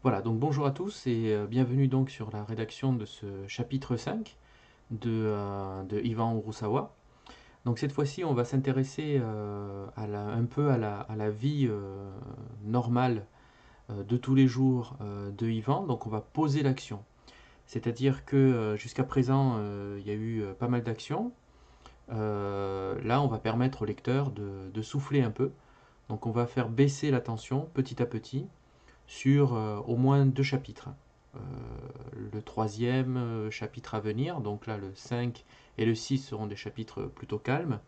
Voilà, donc bonjour à tous et bienvenue donc sur la rédaction de ce chapitre 5 de Ivan Urusawa. Donc cette fois-ci, on va s'intéresser un peu à la vie normale de tous les jours de Ivan. Donc on va poser l'action. C'est-à-dire que jusqu'à présent, il y a eu pas mal d'actions. Là, on va permettre au lecteur de souffler un peu. Donc on va faire baisser la tension petit à petit sur au moins deux chapitres. Euh, le troisième chapitre à venir, donc là le 5 et le 6 seront des chapitres plutôt calmes,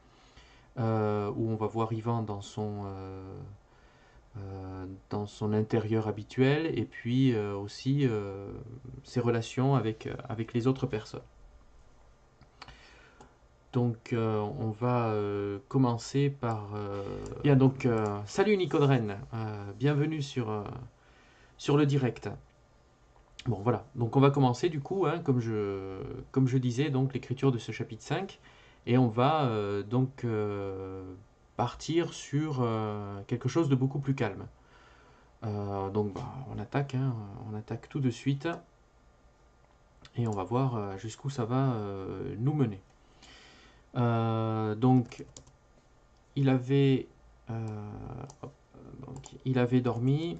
où on va voir Ivan dans son intérieur habituel et puis aussi ses relations avec les autres personnes. Donc on va commencer par... Bien, donc salut Nicodren, bienvenue sur le direct. Bon, voilà. Donc, on va commencer du coup, hein, comme je disais, donc l'écriture de ce chapitre 5. Et on va donc partir sur quelque chose de beaucoup plus calme. Donc, bah, on attaque, hein, on attaque tout de suite. Et on va voir jusqu'où ça va nous mener. Donc, il avait, euh, il avait dormi.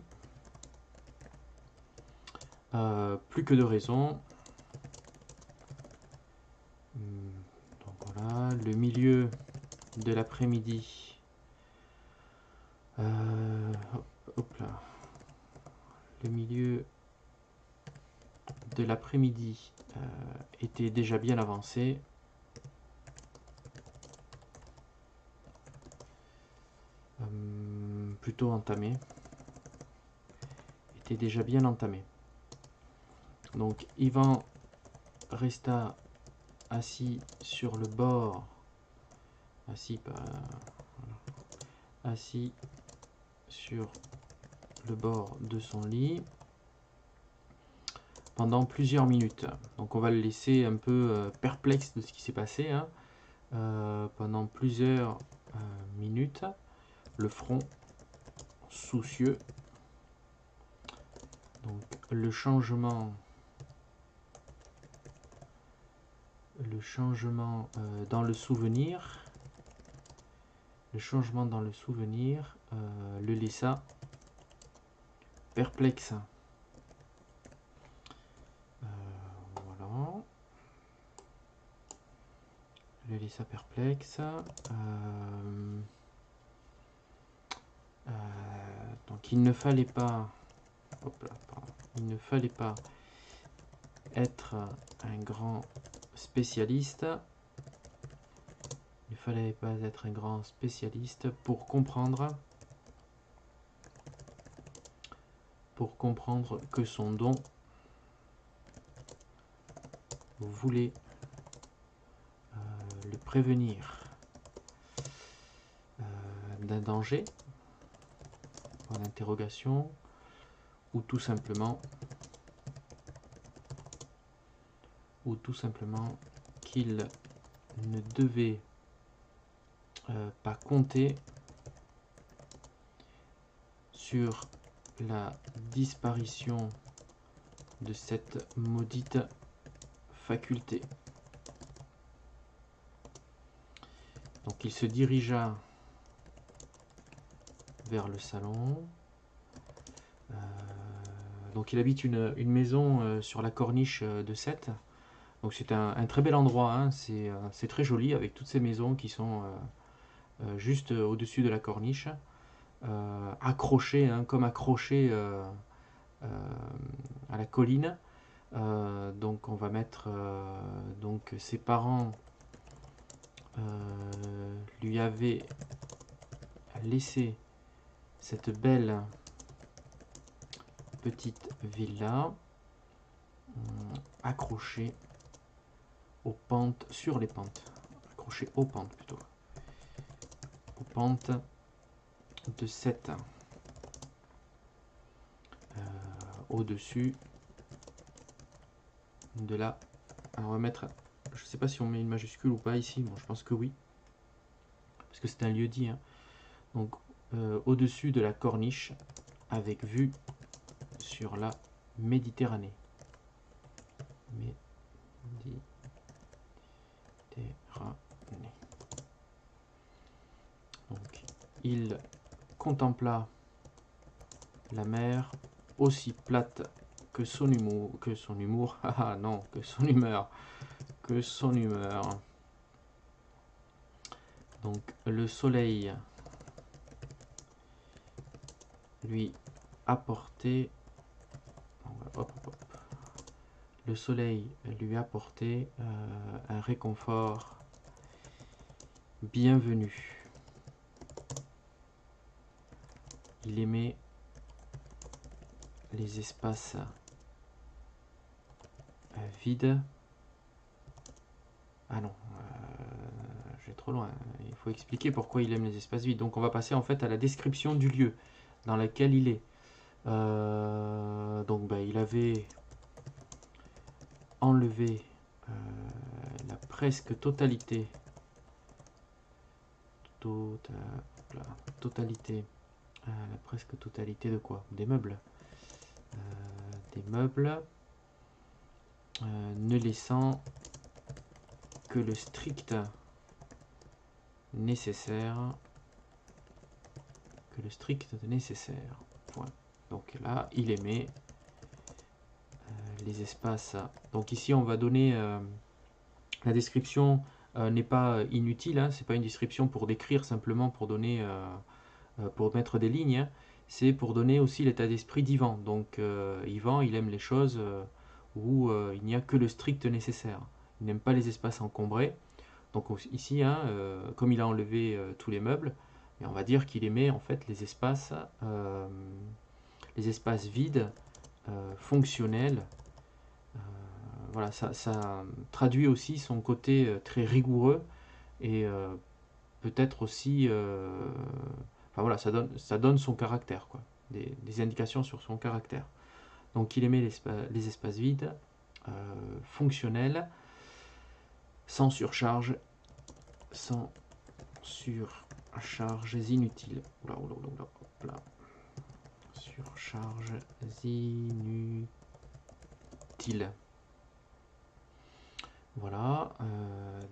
Plus que de raison. Donc voilà, le milieu de l'après-midi. Hop là. Le milieu de l'après-midi était déjà bien avancé. Plutôt entamé. Était déjà bien entamé. Donc Ivan resta assis sur le bord. Assis sur le bord de son lit pendant plusieurs minutes. Donc on va le laisser un peu perplexe de ce qui s'est passé, hein, pendant plusieurs minutes, le front soucieux. Donc le changement dans le souvenir, le laissa perplexe. Voilà. Le laissa perplexe. Donc il ne fallait pas, il ne fallait pas être un grand spécialiste. Il ne fallait pas être un grand spécialiste pour comprendre que son don voulait le prévenir d'un danger, point d'interrogation, ou tout simplement qu'il ne devait pas compter sur la disparition de cette maudite faculté. Donc il se dirigea vers le salon. Donc il habite une maison sur la corniche de Sète. Donc c'est un très bel endroit, hein. C'est très joli avec toutes ces maisons qui sont juste au-dessus de la corniche, accrochées, hein, comme accrochées à la colline. Donc on va mettre donc ses parents lui avaient laissé cette belle petite villa accrochée aux pentes, sur les pentes, accrochée aux pentes plutôt, aux pentes de 7 au-dessus de la... Alors on va mettre, je sais pas si on met une majuscule ou pas ici, bon je pense que oui, parce que c'est un lieu dit, hein. Donc au-dessus de la corniche, avec vue sur la Méditerranée. Donc, il contempla la mer aussi plate que son humour, ah non, que son humeur, Donc, le soleil lui apportait, le soleil lui apportait un réconfort bienvenu. Il aimait les espaces vides. Ah non, j'ai trop loin. Il faut expliquer pourquoi il aime les espaces vides. Donc on va passer en fait à la description du lieu dans lequel il est. Donc il avait enlevé la presque totalité la presque totalité de quoi? Des meubles. Ne laissant que le strict nécessaire. Point. Donc là, il aimait les espaces. Donc ici, on va donner la description n'est pas inutile. Hein, c'est pas une description pour décrire, simplement pour donner, pour mettre des lignes. Hein, c'est pour donner aussi l'état d'esprit d'Ivan. Donc Ivan, il aime les choses où il n'y a que le strict nécessaire. Il n'aime pas les espaces encombrés. Donc ici, hein, comme il a enlevé tous les meubles, et on va dire qu'il aimait en fait les espaces vides, fonctionnels. Voilà, ça traduit aussi son côté très rigoureux et peut-être aussi, enfin voilà, ça donne son caractère, quoi, des indications sur son caractère. Donc il aimait les espaces vides, fonctionnels, sans surcharges inutiles. Surcharges inutiles. Voilà,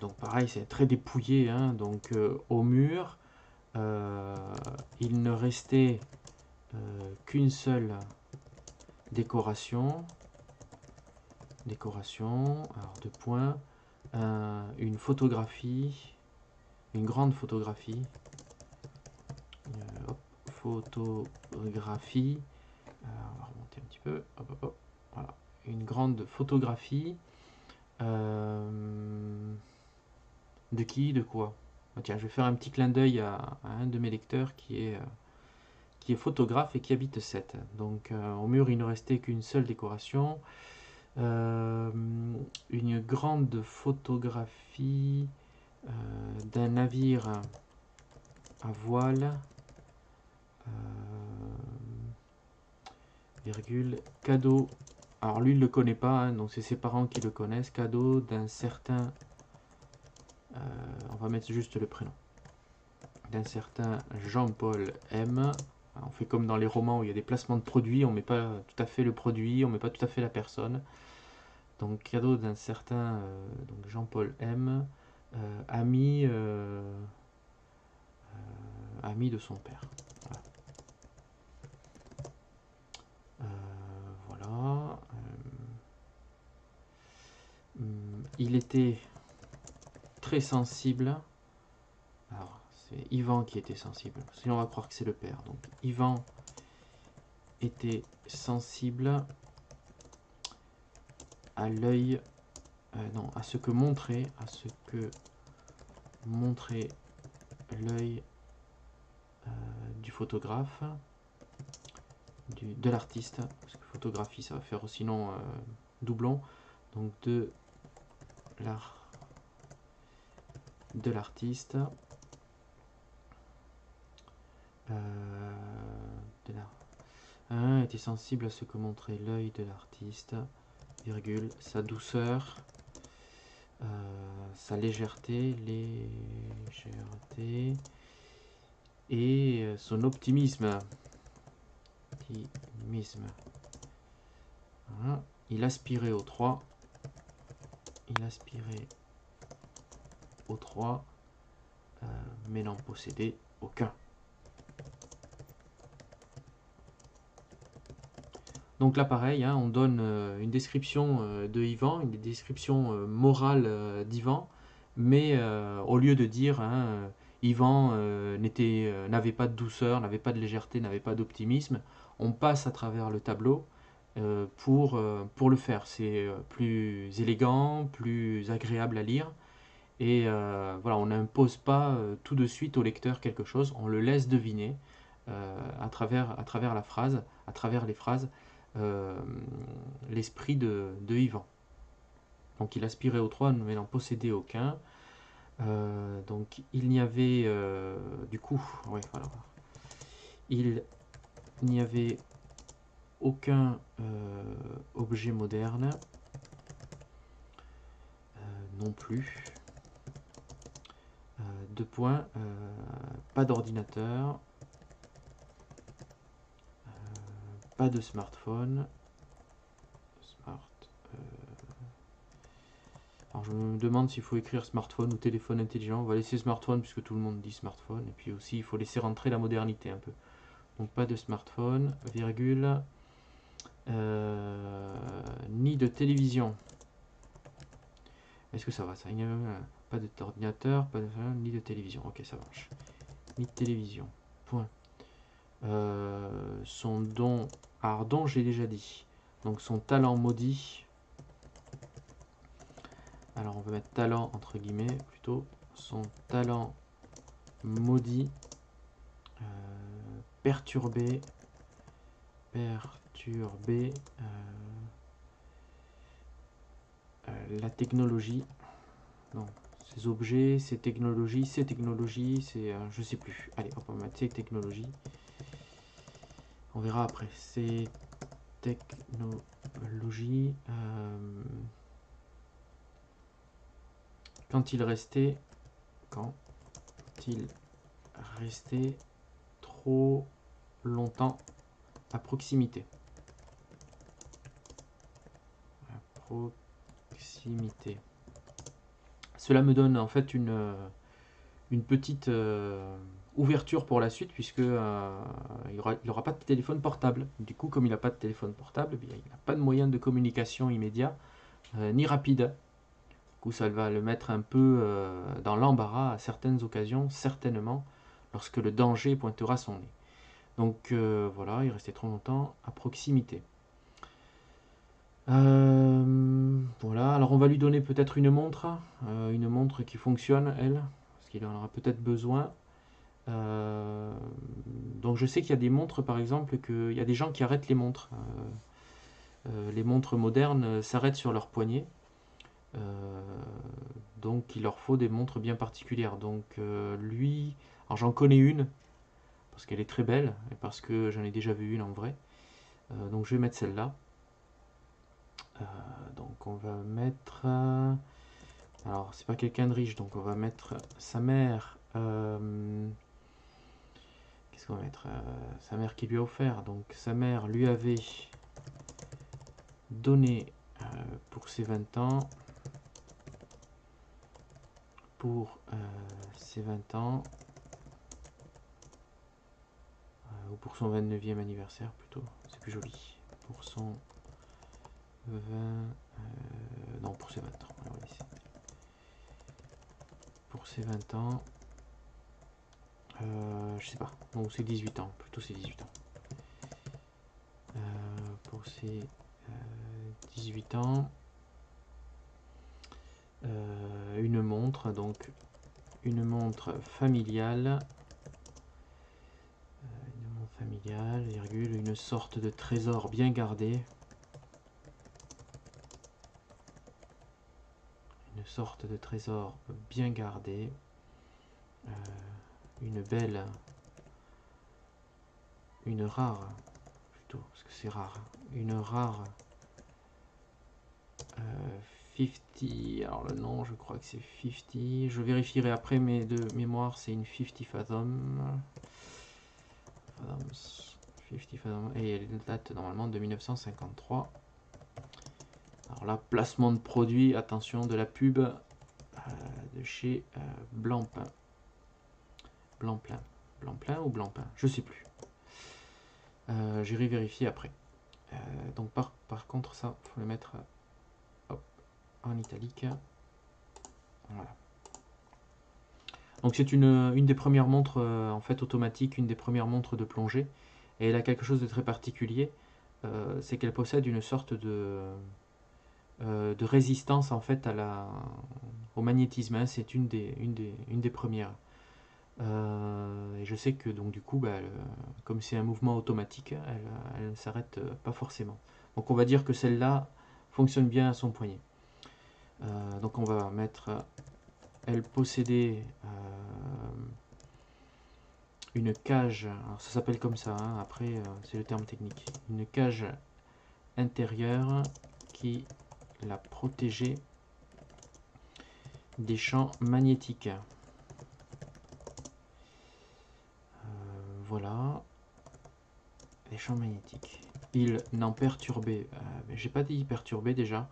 donc pareil, c'est très dépouillé, hein, donc au mur, il ne restait qu'une seule décoration, alors 2 points, une photographie, une grande photographie, photographie, on va remonter un petit peu, voilà, une grande photographie, de qui, de quoi? Tiens, je vais faire un petit clin d'œil à un de mes lecteurs qui est photographe et qui habite 7. Donc au mur, il ne restait qu'une seule décoration. Une grande photographie d'un navire à voile, virgule, cadeau. Alors lui, il ne le connaît pas, hein, donc c'est ses parents qui le connaissent. Cadeau d'un certain... on va mettre juste le prénom. D'un certain Jean-Paul M. On fait comme dans les romans où il y a des placements de produits, on ne met pas tout à fait le produit, on ne met pas tout à fait la personne. Donc cadeau d'un certain Jean-Paul M, ami de son père. Voilà. Il était très sensible. Alors c'est Ivan qui était sensible, sinon on va croire que c'est le père. Donc Ivan était sensible à l'œil, non, à ce que montrait l'œil du photographe, de l'artiste, parce que photographie ça va faire sinon doublon, donc de l'artiste, était sensible à ce que montrait l'œil de l'artiste, virgule, sa douceur, sa légèreté et son optimisme. Voilà. Il aspirait au 3. Il aspirait au 3, mais n'en possédait aucun. Donc là pareil, hein, on donne une description de Ivan, une description morale d'Ivan, mais au lieu de dire hein, Ivan n'avait pas de douceur, n'avait pas de légèreté, n'avait pas d'optimisme, on passe à travers le tableau pour le faire. C'est plus élégant, plus agréable à lire, et voilà, on n'impose pas tout de suite au lecteur quelque chose, on le laisse deviner à travers la phrase, à travers les phrases, euh, l'esprit de Ivan. Donc il aspirait aux 3, mais n'en possédait aucun. Donc il n'y avait du coup, ouais, voilà. Il n'y avait aucun objet moderne non plus. Deux points, pas d'ordinateur, pas de smartphone. Alors je me demande s'il faut écrire smartphone ou téléphone intelligent. On va laisser smartphone puisque tout le monde dit smartphone. Et puis aussi il faut laisser rentrer la modernité un peu. Donc pas de smartphone, virgule, ni de télévision. Est-ce que ça va ça? Pas d'ordinateur, pas de, ni de télévision. Ok, ça marche. Ni de télévision. Point. Son don. Alors don j'ai déjà dit. Donc son talent maudit. Alors on va mettre talent entre guillemets plutôt. Son talent maudit. Perturbé. La technologie. Non, ces objets, ces technologies, c'est je sais plus. Allez, hop, on va mettre ces technologies. On verra après. Ces technologies. Quand il restait trop longtemps à proximité. Cela me donne en fait une petite ouverture pour la suite puisque il n'aura pas de téléphone portable. Du coup, comme il n'a pas de téléphone portable, eh bien, il n'a pas de moyen de communication immédiat ni rapide. Du coup, ça va le mettre un peu dans l'embarras à certaines occasions, certainement, lorsque le danger pointera son nez. Donc voilà, il restait trop longtemps à proximité. Voilà, alors on va lui donner peut-être une montre qui fonctionne, elle, parce qu'il en aura peut-être besoin. Donc je sais qu'il y a des montres, par exemple, qu'il y a des gens qui arrêtent les montres. Les montres modernes s'arrêtent sur leur poignet. Donc il leur faut des montres bien particulières. Donc lui, alors j'en connais une, parce qu'elle est très belle, et parce que j'en ai déjà vu une en vrai. Donc je vais mettre celle-là. Donc on va mettre... alors c'est pas quelqu'un de riche, donc on va mettre sa mère... qu'est-ce qu'on va mettre sa mère qui lui a offert. Donc sa mère lui avait donné pour ses 20 ans... Pour ses 20 ans... ou pour son 29e anniversaire plutôt, c'est plus joli. Pour son 20... non, pour ses 20 ans. Alors, ici. Pour ses 20 ans... je sais pas. Non, c'est 18 ans. Plutôt c'est 18 ans. Pour ses 18 ans... une montre, donc une montre familiale. Une montre familiale, virgule, une sorte de trésor bien gardé. Une sorte de trésor bien gardé. Une belle... une rare... plutôt, parce que c'est rare. Une rare... 50... alors le nom, je crois que c'est 50... je vérifierai après, mais de mémoire, c'est une 50 Fathom. 50 Fathom. Et elle date normalement de 1953. Alors là, placement de produit, attention, de la pub de chez Blancpain. Blancpain. Blancpain ou Blancpain, je sais plus. J'irai vérifier après. Donc par contre, ça, faut le mettre hop, en italique. Voilà. Donc c'est une des premières montres en fait automatiques, une des premières montres de plongée. Et elle a quelque chose de très particulier, c'est qu'elle possède une sorte de résistance en fait au magnétisme. Hein. C'est une des premières. Et je sais que donc du coup, bah, comme c'est un mouvement automatique, elle ne s'arrête pas forcément. Donc on va dire que celle-là fonctionne bien à son poignet. Donc on va mettre, elle possédait une cage, alors ça s'appelle comme ça, hein, après c'est le terme technique, une cage intérieure qui la protégeait des champs magnétiques. Voilà, les champs magnétiques. Il n'en perturbait, j'ai pas dit perturbé déjà,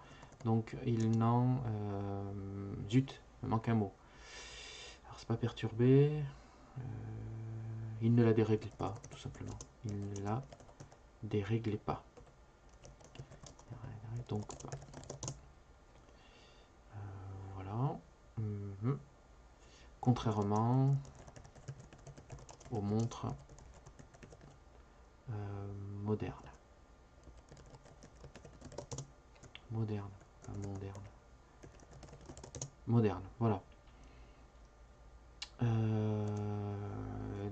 donc il n'en... zut, il me manque un mot. Alors c'est pas perturbé, il ne la déréglait pas, tout simplement. Il ne la déréglait pas. Donc voilà. Contrairement aux montres modernes. Moderne, pas moderne. Moderne, voilà.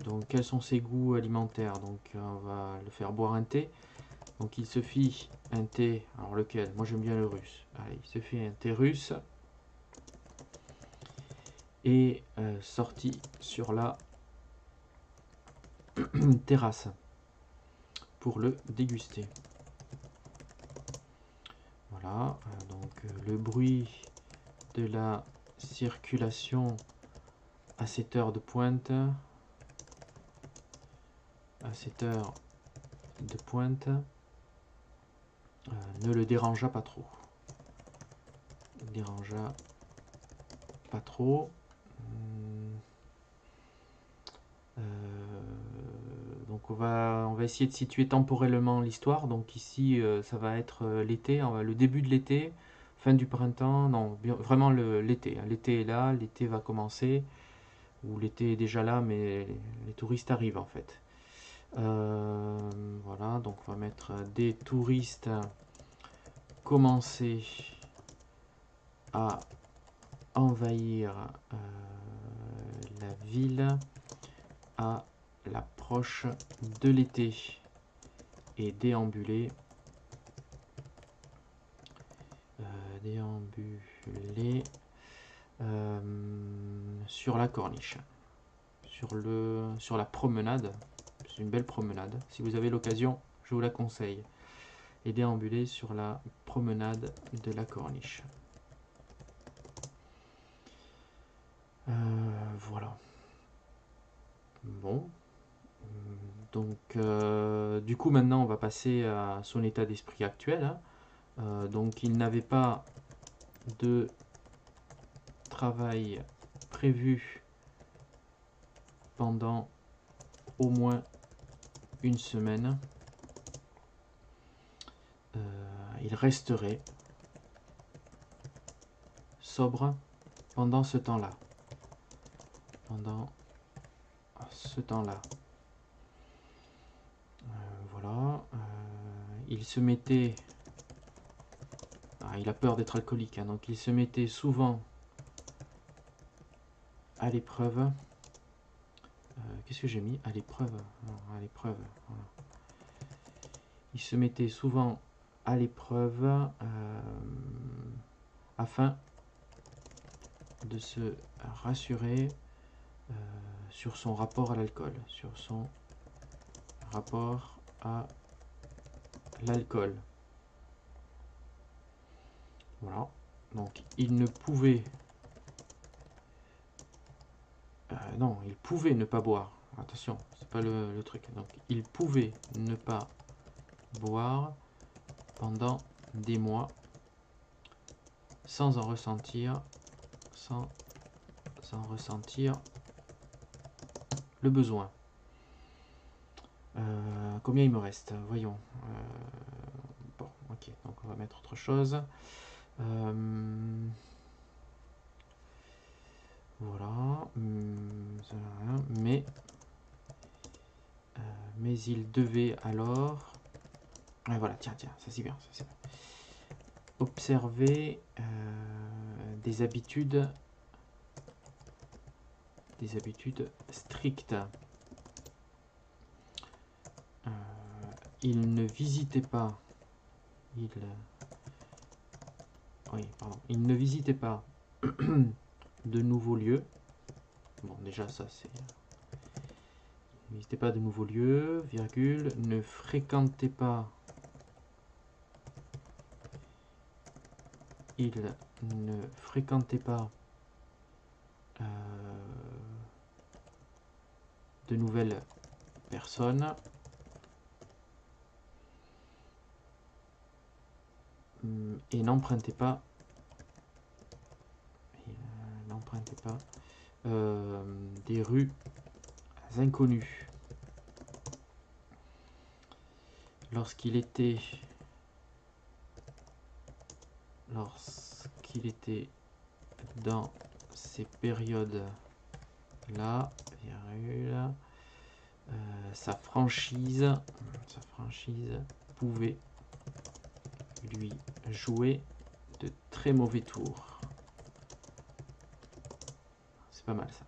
Donc quels sont ses goûts alimentaires? Donc on va le faire boire un thé. Donc il se fit un thé, alors lequel? Moi j'aime bien le russe. Allez, il se fit un thé russe et sorti sur la terrasse pour le déguster. Voilà, donc le bruit de la circulation à cette heure de pointe, ne le dérangea pas trop. Donc on va essayer de situer temporellement l'histoire. Donc ici ça va être l'été, le début de l'été, fin du printemps, non, vraiment l'été. L'été est là, l'été va commencer, ou l'été est déjà là, mais les touristes arrivent en fait. Voilà, donc on va mettre des touristes commencer à envahir la ville à l'approche de l'été et déambuler sur la corniche, sur la promenade. C'est une belle promenade, si vous avez l'occasion je vous la conseille, et déambuler sur la promenade de la corniche. Voilà. Bon, donc du coup maintenant on va passer à son état d'esprit actuel, hein. Donc il n'avait pas de travail prévu pendant au moins une semaine. Il resterait sobre pendant ce temps-là. Voilà. Il se mettait... il a peur d'être alcoolique, hein, donc il se mettait souvent à l'épreuve. Qu'est-ce que j'ai mis? À l'épreuve. À l'épreuve. Voilà. Il se mettait souvent à l'épreuve afin de se rassurer sur son rapport à l'alcool. Voilà. Donc il ne pouvait... non, il pouvait ne pas boire. Attention, c'est pas le truc. Donc il pouvait ne pas boire pendant des mois sans en ressentir, le besoin. Combien il me reste? Voyons. Bon, ok, donc on va mettre autre chose. Voilà. Ça n'a rien, mais il devait alors... Ouais, voilà, tiens, ça c'est bien, ça c'est bien. Observer des habitudes strictes. Il ne visitait pas. Il ne visitait pas de nouveaux lieux. Bon, déjà ça c'est... Il ne visitait pas de nouveaux lieux, virgule, ne fréquentait pas... Il ne fréquentait pas de nouvelles personnes. Et n'empruntait pas des rues inconnues. Lorsqu'il était dans ces périodes-là, sa franchise pouvait lui jouer de très mauvais tours. C'est pas mal ça.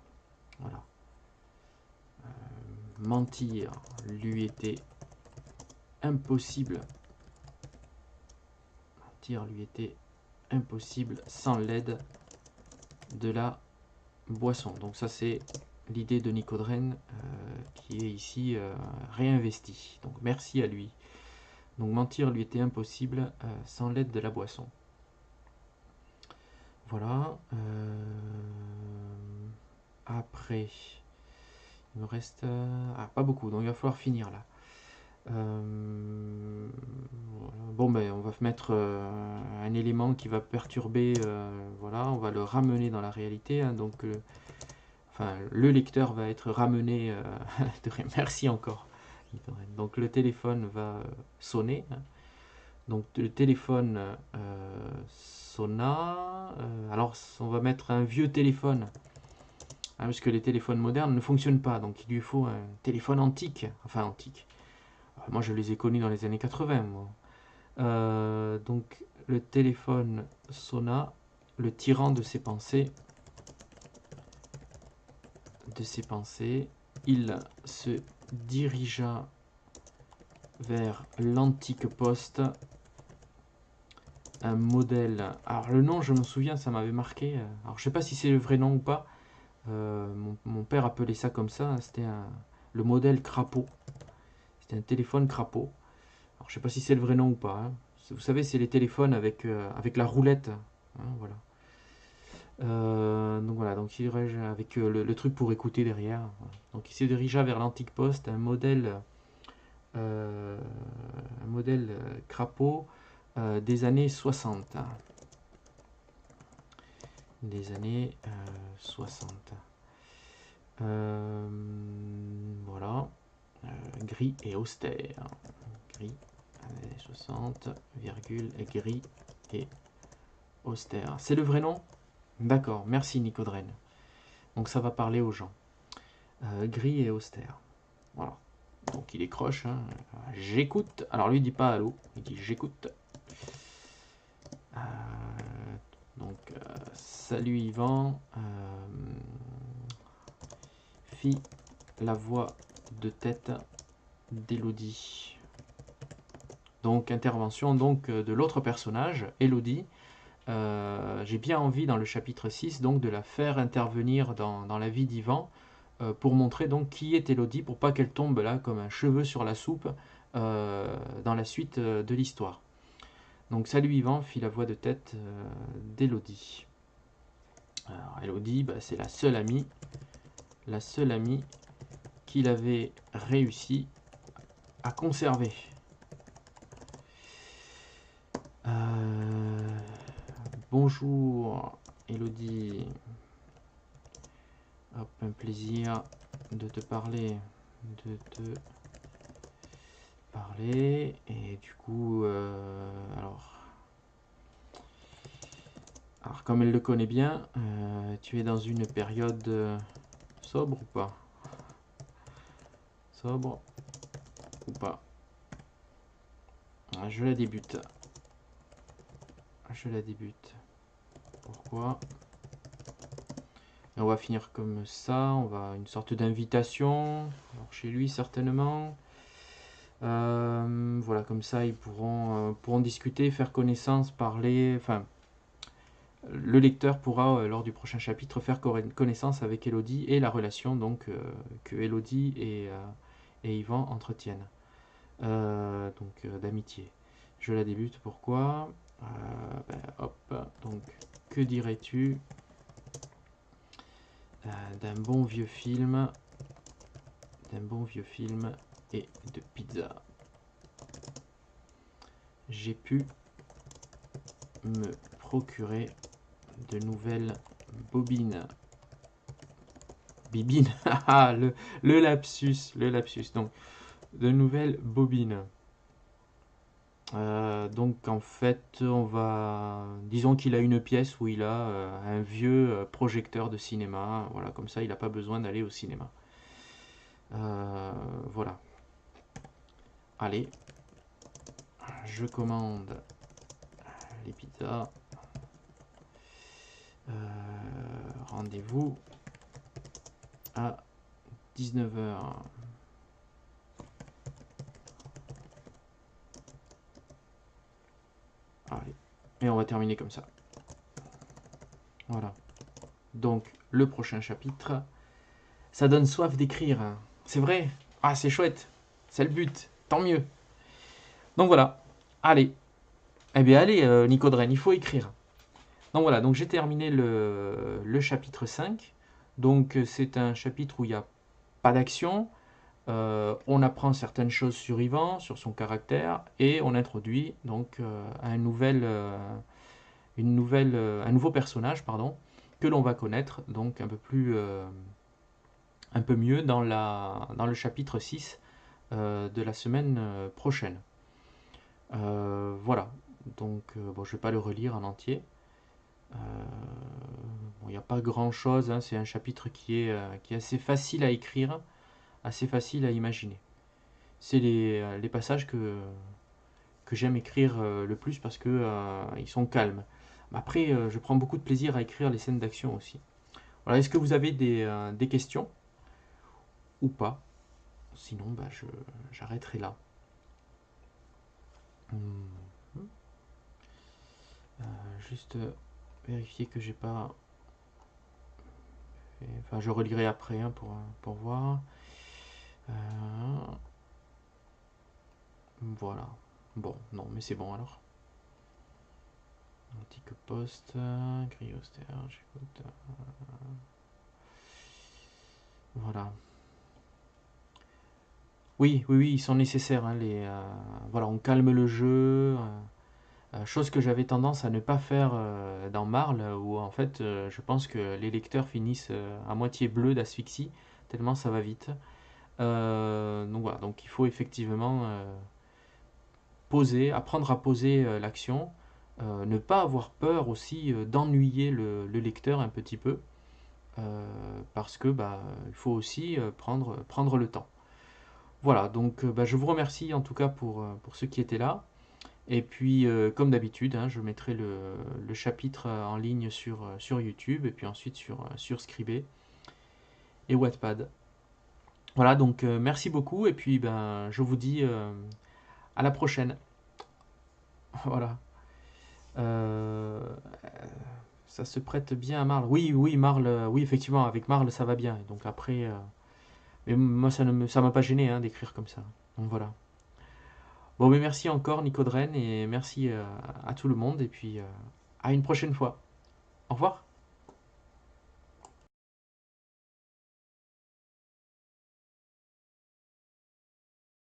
Voilà. Mentir lui était impossible. Sans l'aide de la boisson. Donc ça c'est l'idée de Nicodren qui est ici réinvestie. Donc merci à lui. Donc mentir lui était impossible sans l'aide de la boisson. Voilà. Après, il me reste pas beaucoup, donc il va falloir finir là. Voilà. Bon ben on va mettre un élément qui va perturber, voilà, on va le ramener dans la réalité, hein, donc enfin le lecteur va être ramené merci encore. Donc le téléphone va sonner, hein. Donc le téléphone sonna, alors on va mettre un vieux téléphone, hein, parce que les téléphones modernes ne fonctionnent pas, donc il lui faut un téléphone antique, enfin antique. Moi je les ai connus dans les années 80 moi. Donc le téléphone sonna, le tirant de ses pensées, il se dirigea vers l'antique poste, un modèle. Alors le nom je me souviens, ça m'avait marqué, alors je sais pas si c'est le vrai nom ou pas, mon père appelait ça comme ça, hein, c'était le modèle crapaud, c'était un téléphone crapaud. Alors je sais pas si c'est le vrai nom ou pas, hein. Vous savez c'est les téléphones avec la roulette, hein, voilà. Donc voilà, donc il avec le truc pour écouter derrière. Voilà. Donc il se dirigea vers l'antique poste, un modèle crapaud des années 60. Des années 60. Voilà. Gris et austère. Gris, années 60, virgule, gris et austère. C'est le vrai nom? D'accord, merci Nicodren. Donc ça va parler aux gens. Gris et austère. Voilà. Donc il décroche. Hein. J'écoute. Alors lui il dit pas allô, il dit j'écoute. Donc salut Yvan. Fit la voix de tête d'Elodie. Donc intervention donc de l'autre personnage, Elodie. J'ai bien envie dans le chapitre 6 donc de la faire intervenir dans la vie d'Yvan pour montrer donc qui est Elodie, pour pas qu'elle tombe là comme un cheveu sur la soupe dans la suite de l'histoire. Donc salut Yvan fit la voix de tête d'Elodie. Alors Elodie, bah, c'est la seule amie qu'il avait réussi à conserver. bonjour Elodie. Hop, un plaisir de te parler. Et du coup, alors comme elle le connaît bien, tu es dans une période sobre ou pas? Sobre ou pas? Je la débute. Pourquoi? Et on va finir comme ça. On va une sorte d'invitation. Alors chez lui certainement. Voilà, comme ça ils pourront discuter, faire connaissance, parler. Enfin, le lecteur pourra lors du prochain chapitre faire connaissance avec Elodie et la relation donc que Elodie et Yvan entretiennent. D'amitié. Je la débute. Pourquoi? Hop. Donc, que dirais-tu d'un bon vieux film et de pizza? J'ai pu me procurer de nouvelles bobines. Bibines. le lapsus. Donc, de nouvelles bobines. Donc en fait, disons qu'il a une pièce où il a un vieux projecteur de cinéma. Voilà, comme ça, il n'a pas besoin d'aller au cinéma. Voilà. Allez, je commande les pizzas. Rendez-vous à 19h. Allez. Et on va terminer comme ça. Voilà. Donc, le prochain chapitre, ça donne soif d'écrire. C'est vrai. Ah, c'est chouette. C'est le but. Tant mieux. Donc voilà. Allez. Eh bien, allez, Nicodren, il faut écrire. Donc voilà. Donc j'ai terminé le chapitre 5. Donc c'est un chapitre où il n'y a pas d'action. On apprend certaines choses sur Yvan, sur son caractère, et on introduit donc un nouveau personnage, pardon, que l'on va connaître donc un peu mieux dans le chapitre 6 de la semaine prochaine. Voilà, donc bon, je ne vais pas le relire en entier. Il n'y a pas grand chose, hein, c'est un chapitre qui est assez facile à écrire, assez facile à imaginer. C'est les passages que j'aime écrire le plus parce que ils sont calmes. Après, je prends beaucoup de plaisir à écrire les scènes d'action aussi. Voilà, est-ce que vous avez des questions ou pas? Sinon, j'arrêterai là. Juste vérifier que j'ai pas. Enfin, je relirai après hein, pour voir. Voilà. Bon, non, mais c'est bon alors. Antique poste, grille austère, j'écoute. Voilà. Oui, ils sont nécessaires. Hein, voilà, on calme le jeu. Chose que j'avais tendance à ne pas faire dans Marle, où en fait, je pense que les lecteurs finissent à moitié bleus d'asphyxie, tellement ça va vite. Donc voilà, donc il faut effectivement apprendre à poser l'action, ne pas avoir peur aussi d'ennuyer le lecteur un petit peu, parce que il faut aussi prendre le temps. Voilà, donc je vous remercie en tout cas pour ceux qui étaient là. Et puis, comme d'habitude, hein, je mettrai le chapitre en ligne sur YouTube et puis ensuite sur Scribd et Wattpad. Voilà, donc merci beaucoup et puis je vous dis à la prochaine. Voilà. Euh, Ça se prête bien à Marle. Oui, Marle, oui, effectivement, avec Marle, ça va bien. Donc après, mais moi, ça m'a pas gêné hein, d'écrire comme ça. Donc voilà. Bon, mais merci encore, Nicodren, et merci à tout le monde, et puis à une prochaine fois. Au revoir.